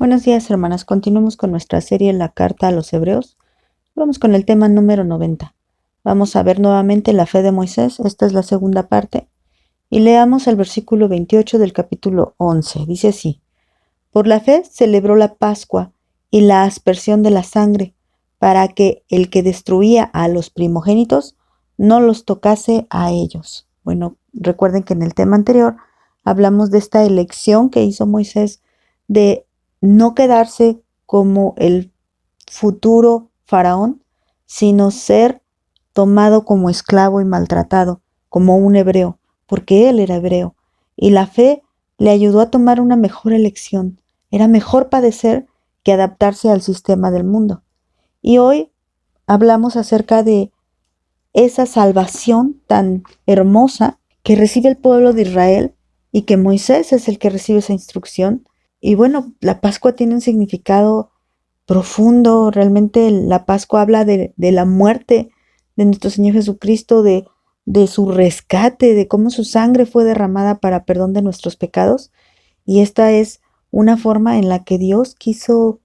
Buenos días, hermanas. Continuamos con nuestra serie La Carta a los Hebreos. Vamos con el tema número 90. Vamos a ver nuevamente la fe de Moisés. Esta es la segunda parte. Y leamos el versículo 28 del capítulo 11. Dice así: Por la fe celebró la Pascua y la aspersión de la sangre, para que el que destruía a los primogénitos no los tocase a ellos. Bueno, recuerden que en el tema anterior hablamos de esta elección que hizo Moisés de no quedarse como el futuro faraón, sino ser tomado como esclavo y maltratado, como un hebreo, porque él era hebreo. Y la fe le ayudó a tomar una mejor elección. Era mejor padecer que adaptarse al sistema del mundo. Y hoy hablamos acerca de esa salvación tan hermosa que recibe el pueblo de Israel y que Moisés es el que recibe esa instrucción. Y bueno, la Pascua tiene un significado profundo. Realmente la Pascua habla de la muerte de nuestro Señor Jesucristo, de su rescate, de cómo su sangre fue derramada para perdón de nuestros pecados. Y esta es una forma en la que Dios quiso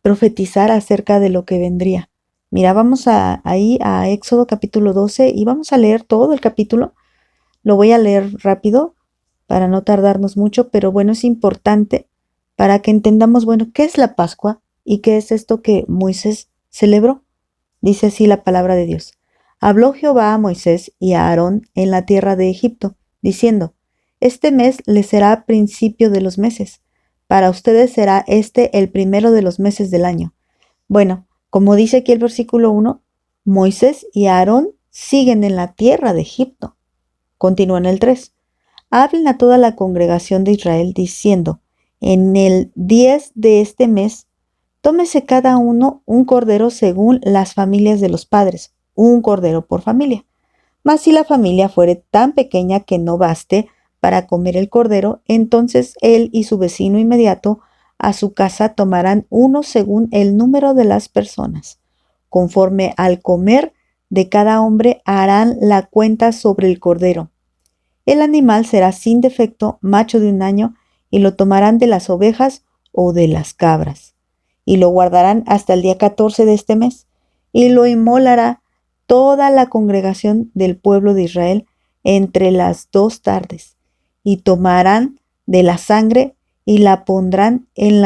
profetizar acerca de lo que vendría. Mira, vamos ahí a Éxodo capítulo 12 y vamos a leer todo el capítulo. Lo voy a leer rápido para no tardarnos mucho, pero bueno, es importante para que entendamos, bueno, qué es la Pascua y qué es esto que Moisés celebró. Dice así la palabra de Dios. Habló Jehová a Moisés y a Aarón en la tierra de Egipto, diciendo: Este mes les será principio de los meses. Para ustedes será este el primero de los meses del año. Bueno, como dice aquí el versículo 1, Moisés y Aarón siguen en la tierra de Egipto. Continúa en el 3. Hablen a toda la congregación de Israel diciendo: En el 10 de este mes, tómese cada uno un cordero según las familias de los padres, un cordero por familia. Mas si la familia fuere tan pequeña que no baste para comer el cordero, entonces él y su vecino inmediato a su casa tomarán uno según el número de las personas. Conforme al comer de cada hombre harán la cuenta sobre el cordero. El animal será sin defecto, macho de un año, y lo tomarán de las ovejas o de las cabras, y lo guardarán hasta el día 14 de este mes, y lo inmolará toda la congregación del pueblo de Israel entre las 2 tardes, y tomarán de la sangre y la pondrán en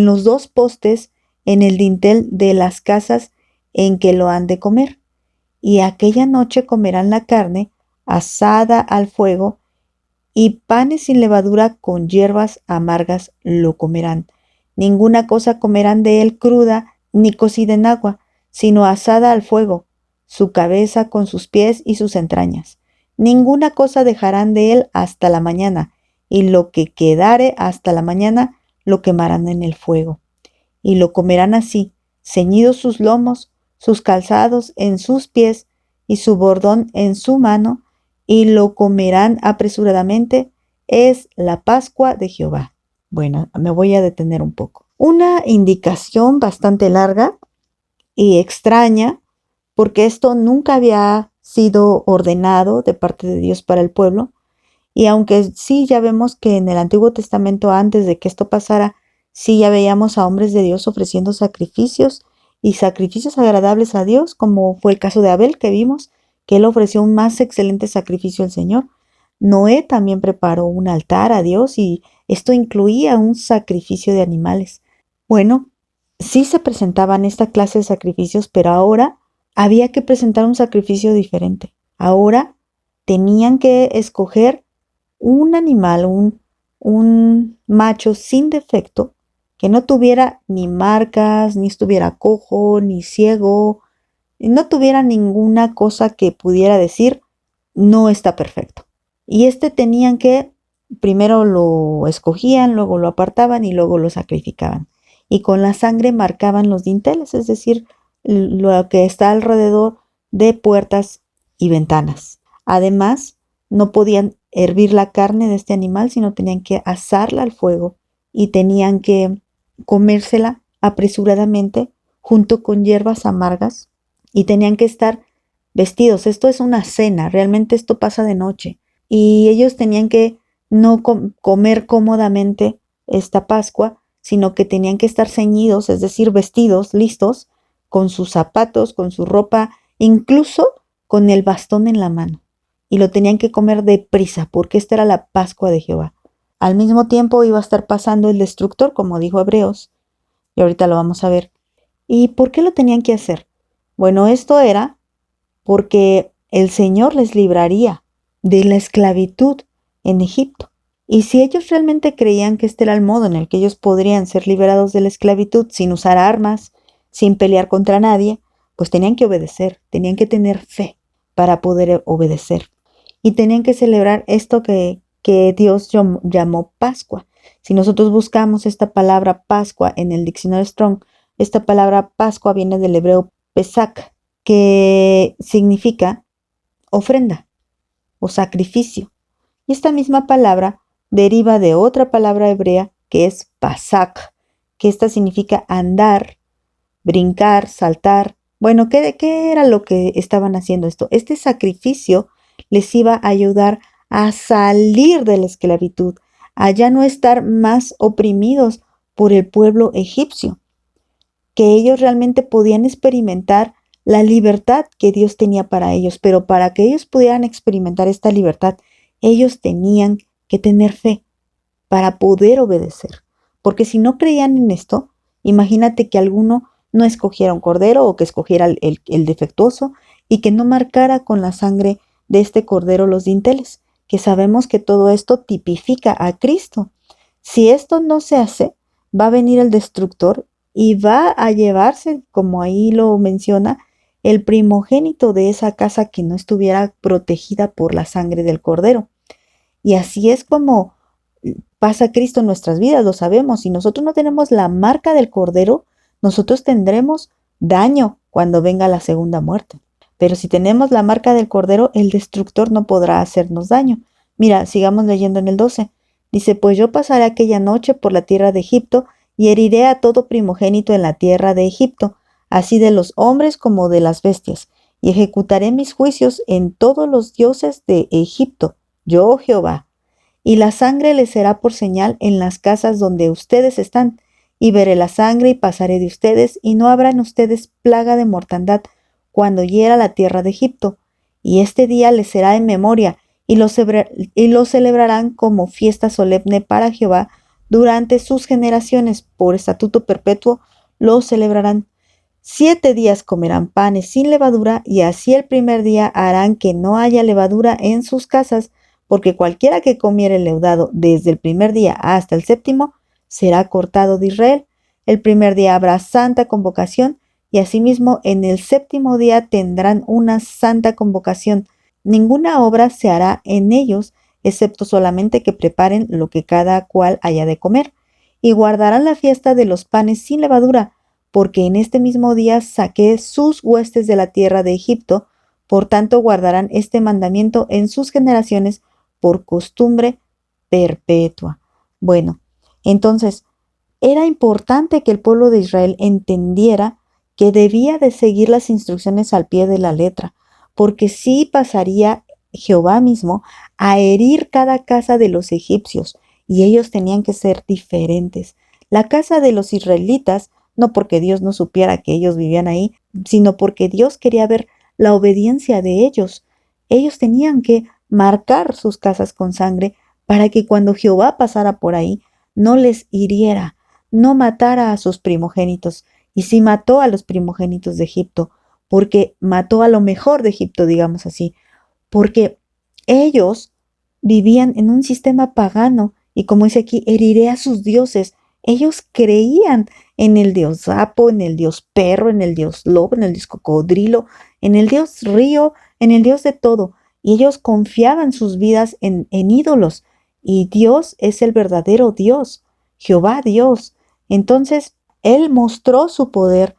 los 2 postes en el dintel de las casas en que lo han de comer. Y aquella noche comerán la carne asada al fuego, y panes sin levadura con hierbas amargas lo comerán. Ninguna cosa comerán de él cruda ni cocida en agua, sino asada al fuego, su cabeza con sus pies y sus entrañas. Ninguna cosa dejarán de él hasta la mañana, y lo que quedare hasta la mañana lo quemarán en el fuego. Y lo comerán así, ceñidos sus lomos, sus calzados en sus pies y su bordón en su mano, y lo comerán apresuradamente. Es la Pascua de Jehová. Bueno, me voy a detener un poco. Una indicación bastante larga y extraña, porque esto nunca había sido ordenado de parte de Dios para el pueblo. Y aunque sí ya vemos que en el Antiguo Testamento, antes de que esto pasara, sí ya veíamos a hombres de Dios ofreciendo sacrificios y sacrificios agradables a Dios, como fue el caso de Abel que vimos, que él ofreció un más excelente sacrificio al Señor. Noé también preparó un altar a Dios y esto incluía un sacrificio de animales. Bueno, sí se presentaban esta clase de sacrificios, pero ahora había que presentar un sacrificio diferente. Ahora tenían que escoger un animal, un macho sin defecto, que no tuviera ni marcas, ni estuviera cojo, ni ciego, y no tuviera ninguna cosa que pudiera decir no está perfecto. Y tenían que, primero lo escogían, luego lo apartaban y luego lo sacrificaban. Y con la sangre marcaban los dinteles, es decir, lo que está alrededor de puertas y ventanas. Además, no podían hervir la carne de este animal, sino tenían que asarla al fuego y tenían que comérsela apresuradamente junto con hierbas amargas y tenían que estar vestidos. Esto es una cena, realmente esto pasa de noche y ellos tenían que no comer cómodamente esta Pascua, sino que tenían que estar ceñidos, es decir, vestidos, listos, con sus zapatos, con su ropa, incluso con el bastón en la mano. Y lo tenían que comer deprisa, porque esta era la Pascua de Jehová. Al mismo tiempo iba a estar pasando el destructor, como dijo Hebreos, y ahorita lo vamos a ver. ¿Y por qué lo tenían que hacer? Bueno, esto era porque el Señor les libraría de la esclavitud en Egipto. Y si ellos realmente creían que este era el modo en el que ellos podrían ser liberados de la esclavitud sin usar armas, sin pelear contra nadie, pues tenían que obedecer, tenían que tener fe para poder obedecer. Y tenían que celebrar esto que Dios llamó Pascua. Si nosotros buscamos esta palabra Pascua en el diccionario Strong, esta palabra Pascua viene del hebreo Pesach, que significa ofrenda o sacrificio. Y esta misma palabra deriva de otra palabra hebrea que es Pasach, que esta significa andar, brincar, saltar. Bueno, ¿qué era lo que estaban haciendo esto? Este sacrificio les iba a ayudar a salir de la esclavitud, a ya no estar más oprimidos por el pueblo egipcio, que ellos realmente podían experimentar la libertad que Dios tenía para ellos, pero para que ellos pudieran experimentar esta libertad, ellos tenían que tener fe para poder obedecer, porque si no creían en esto, imagínate que alguno no escogiera un cordero o que escogiera el defectuoso y que no marcara con la sangre de este cordero los dinteles, que sabemos que todo esto tipifica a Cristo. Si esto no se hace, va a venir el destructor y va a llevarse, como ahí lo menciona, el primogénito de esa casa que no estuviera protegida por la sangre del cordero. Y así es como pasa Cristo en nuestras vidas, lo sabemos. Si nosotros no tenemos la marca del cordero, nosotros tendremos daño cuando venga la segunda muerte. Pero si tenemos la marca del cordero, el destructor no podrá hacernos daño. Mira, sigamos leyendo en el 12. Dice, pues yo pasaré aquella noche por la tierra de Egipto y heriré a todo primogénito en la tierra de Egipto, así de los hombres como de las bestias, y ejecutaré mis juicios en todos los dioses de Egipto, yo Jehová. Y la sangre les será por señal en las casas donde ustedes están, y veré la sangre y pasaré de ustedes, y no habrá en ustedes plaga de mortandad cuando hiera la tierra de Egipto. Y este día les será en memoria, y lo celebrarán como fiesta solemne para Jehová durante sus generaciones, por estatuto perpetuo lo celebrarán. 7 días comerán panes sin levadura, y así el primer día harán que no haya levadura en sus casas, porque cualquiera que comiere el leudado desde el primer día hasta el séptimo será cortado de Israel. El primer día habrá santa convocación, y asimismo en el séptimo día tendrán una santa convocación. Ninguna obra se hará en ellos, excepto solamente que preparen lo que cada cual haya de comer. Y guardarán la fiesta de los panes sin levadura, porque en este mismo día saqué sus huestes de la tierra de Egipto. Por tanto guardarán este mandamiento en sus generaciones por costumbre perpetua. Bueno, entonces era importante que el pueblo de Israel entendiera que debía de seguir las instrucciones al pie de la letra, porque sí pasaría Jehová mismo a herir cada casa de los egipcios, y ellos tenían que ser diferentes. La casa de los israelitas, no porque Dios no supiera que ellos vivían ahí, sino porque Dios quería ver la obediencia de ellos. Ellos tenían que marcar sus casas con sangre para que cuando Jehová pasara por ahí, no les hiriera, no matara a sus primogénitos. Y sí mató a los primogénitos de Egipto, porque mató a lo mejor de Egipto, digamos así, porque ellos vivían en un sistema pagano y como dice aquí, heriré a sus dioses. Ellos creían en el dios sapo, en el dios perro, en el dios lobo, en el dios cocodrilo, en el dios río, en el dios de todo. Y ellos confiaban sus vidas en ídolos. Y Dios es el verdadero Dios, Jehová Dios. Entonces, Él mostró su poder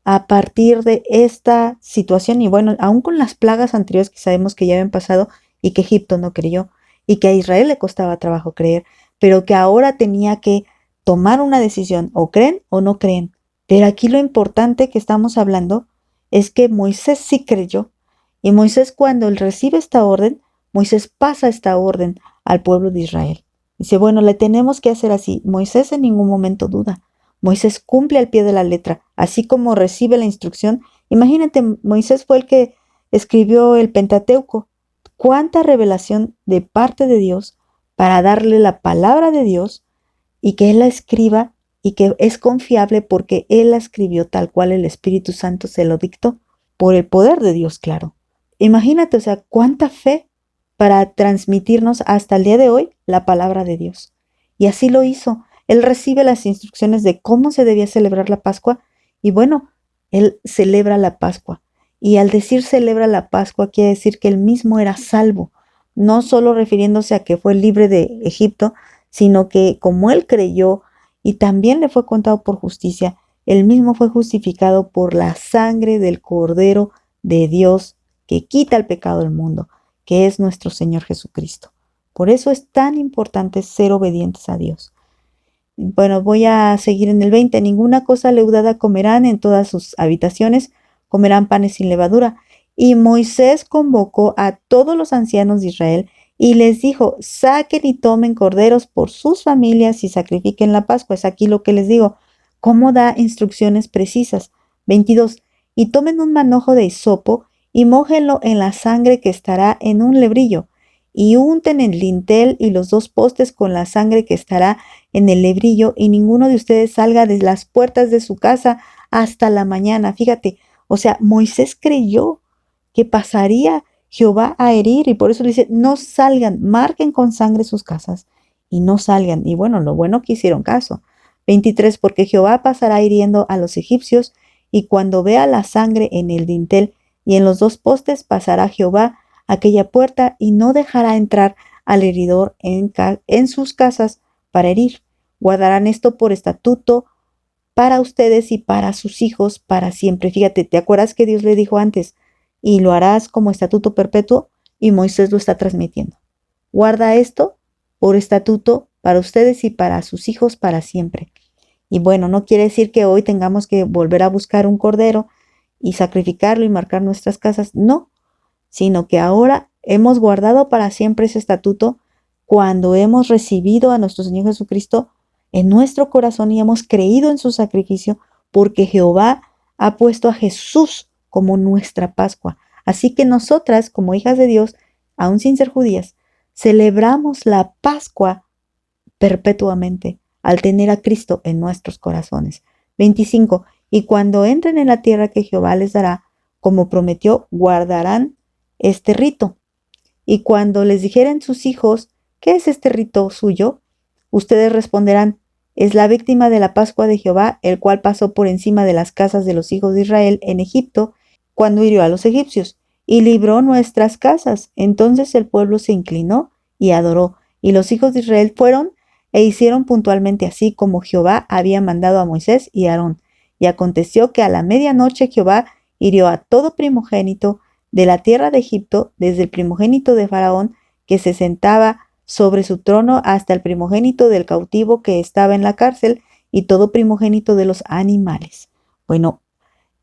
a partir de esta situación. Y bueno, aún con las plagas anteriores que sabemos que ya habían pasado y que Egipto no creyó y que a Israel le costaba trabajo creer, pero que ahora tenía que tomar una decisión, o creen o no creen. Pero aquí lo importante que estamos hablando es que Moisés sí creyó, y Moisés cuando él recibe esta orden, Moisés pasa esta orden al pueblo de Israel. Dice, bueno, le tenemos que hacer así. Moisés en ningún momento duda. Moisés cumple al pie de la letra, así como recibe la instrucción. Imagínate, Moisés fue el que escribió el Pentateuco. Cuánta revelación de parte de Dios para darle la palabra de Dios y que Él la escriba y que es confiable porque Él la escribió tal cual el Espíritu Santo se lo dictó, por el poder de Dios, claro. Imagínate, o sea, cuánta fe para transmitirnos hasta el día de hoy la palabra de Dios. Y así lo hizo. Él recibe las instrucciones de cómo se debía celebrar la Pascua y bueno, Él celebra la Pascua. Y al decir celebra la Pascua quiere decir que Él mismo era salvo, no solo refiriéndose a que fue libre de Egipto, sino que como Él creyó y también le fue contado por justicia, Él mismo fue justificado por la sangre del Cordero de Dios que quita el pecado del mundo, que es nuestro Señor Jesucristo. Por eso es tan importante ser obedientes a Dios. Bueno, voy a seguir en el 20. Ninguna cosa leudada comerán en todas sus habitaciones, comerán panes sin levadura. Y Moisés convocó a todos los ancianos de Israel y les dijo, saquen y tomen corderos por sus familias y sacrifiquen la Pascua. Es aquí lo que les digo, cómo da instrucciones precisas. 22. Y tomen un manojo de hisopo y mójenlo en la sangre que estará en un lebrillo, y unten el dintel y los dos postes con la sangre que estará en el lebrillo, y ninguno de ustedes salga de las puertas de su casa hasta la mañana. Fíjate, o sea, Moisés creyó que pasaría Jehová a herir, y por eso le dice, no salgan, marquen con sangre sus casas y no salgan. Y bueno, lo bueno que hicieron caso. 23, porque Jehová pasará hiriendo a los egipcios, y cuando vea la sangre en el dintel y en los dos postes, pasará Jehová aquella puerta y no dejará entrar al heridor en sus casas para herir. Guardarán esto por estatuto para ustedes y para sus hijos para siempre. Fíjate, ¿te acuerdas que Dios le dijo antes? Y lo harás como estatuto perpetuo, y Moisés lo está transmitiendo. Guarda esto por estatuto para ustedes y para sus hijos para siempre. Y bueno, no quiere decir que hoy tengamos que volver a buscar un cordero y sacrificarlo y marcar nuestras casas. No, sino que ahora hemos guardado para siempre ese estatuto cuando hemos recibido a nuestro Señor Jesucristo en nuestro corazón y hemos creído en su sacrificio, porque Jehová ha puesto a Jesús como nuestra Pascua. Así que nosotras, como hijas de Dios, aún sin ser judías, celebramos la Pascua perpetuamente al tener a Cristo en nuestros corazones. 25. Y cuando entren en la tierra que Jehová les dará, como prometió, guardarán este rito. Y cuando les dijeren sus hijos, ¿qué es este rito suyo? Ustedes responderán, es la víctima de la Pascua de Jehová, el cual pasó por encima de las casas de los hijos de Israel en Egipto, cuando hirió a los egipcios, y libró nuestras casas. Entonces el pueblo se inclinó y adoró, y los hijos de Israel fueron e hicieron puntualmente así como Jehová había mandado a Moisés y a Aarón. Y aconteció que a la medianoche Jehová hirió a todo primogénito de la tierra de Egipto, desde el primogénito de Faraón, que se sentaba sobre su trono, hasta el primogénito del cautivo que estaba en la cárcel, y todo primogénito de los animales. Bueno,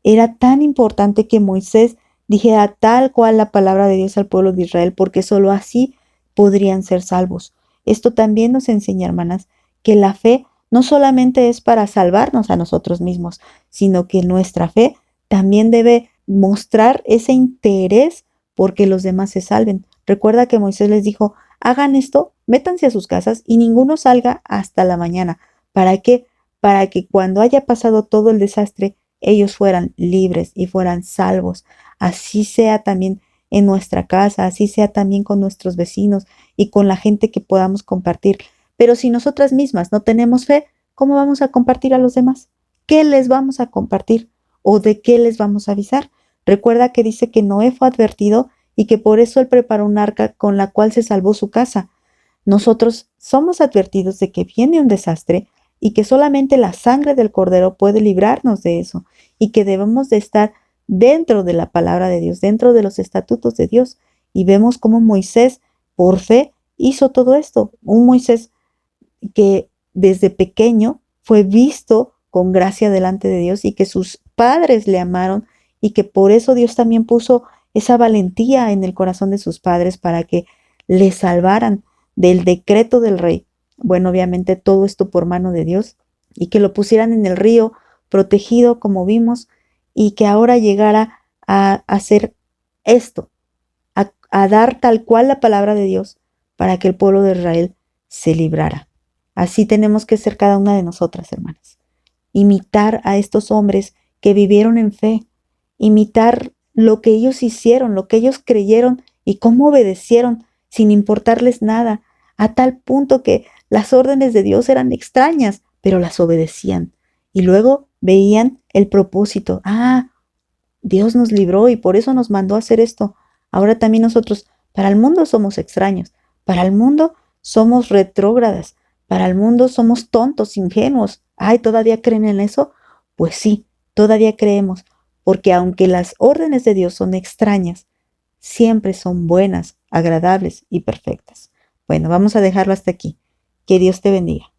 era tan importante que Moisés dijera tal cual la palabra de Dios al pueblo de Israel, porque sólo así podrían ser salvos. Esto también nos enseña, hermanas, que la fe no solamente es para salvarnos a nosotros mismos, sino que nuestra fe también debe mostrar ese interés porque los demás se salven. Recuerda que Moisés les dijo, hagan esto, métanse a sus casas y ninguno salga hasta la mañana. ¿Para qué? Para que cuando haya pasado todo el desastre, ellos fueran libres y fueran salvos. Así sea también en nuestra casa, así sea también con nuestros vecinos y con la gente que podamos compartir. Pero si nosotras mismas no tenemos fe, ¿cómo vamos a compartir a los demás? ¿Qué les vamos a compartir? ¿O de qué les vamos a avisar? Recuerda que dice que Noé fue advertido y que por eso él preparó un arca con la cual se salvó su casa. Nosotros somos advertidos de que viene un desastre y que solamente la sangre del Cordero puede librarnos de eso, y que debemos de estar dentro de la palabra de Dios, dentro de los estatutos de Dios. Y vemos cómo Moisés, por fe, hizo todo esto. Un Moisés que desde pequeño fue visto con gracia delante de Dios y que sus padres le amaron, y que por eso Dios también puso esa valentía en el corazón de sus padres para que le salvaran del decreto del rey, bueno, obviamente todo esto por mano de Dios, y que lo pusieran en el río protegido, como vimos, y que ahora llegara a hacer esto, a dar tal cual la palabra de Dios para que el pueblo de Israel se librara. Así tenemos que ser cada una de nosotras, hermanas. Imitar a estos hombres que vivieron en fe, imitar lo que ellos hicieron, lo que ellos creyeron y cómo obedecieron sin importarles nada, a tal punto que las órdenes de Dios eran extrañas, pero las obedecían. Y luego veían el propósito. Ah, Dios nos libró y por eso nos mandó a hacer esto. Ahora también nosotros, para el mundo somos extraños, para el mundo somos retrógradas, para el mundo somos tontos, ingenuos. Ay, ¿todavía creen en eso? Pues sí, todavía creemos, porque aunque las órdenes de Dios son extrañas, siempre son buenas, agradables y perfectas. Bueno, vamos a dejarlo hasta aquí. Que Dios te bendiga.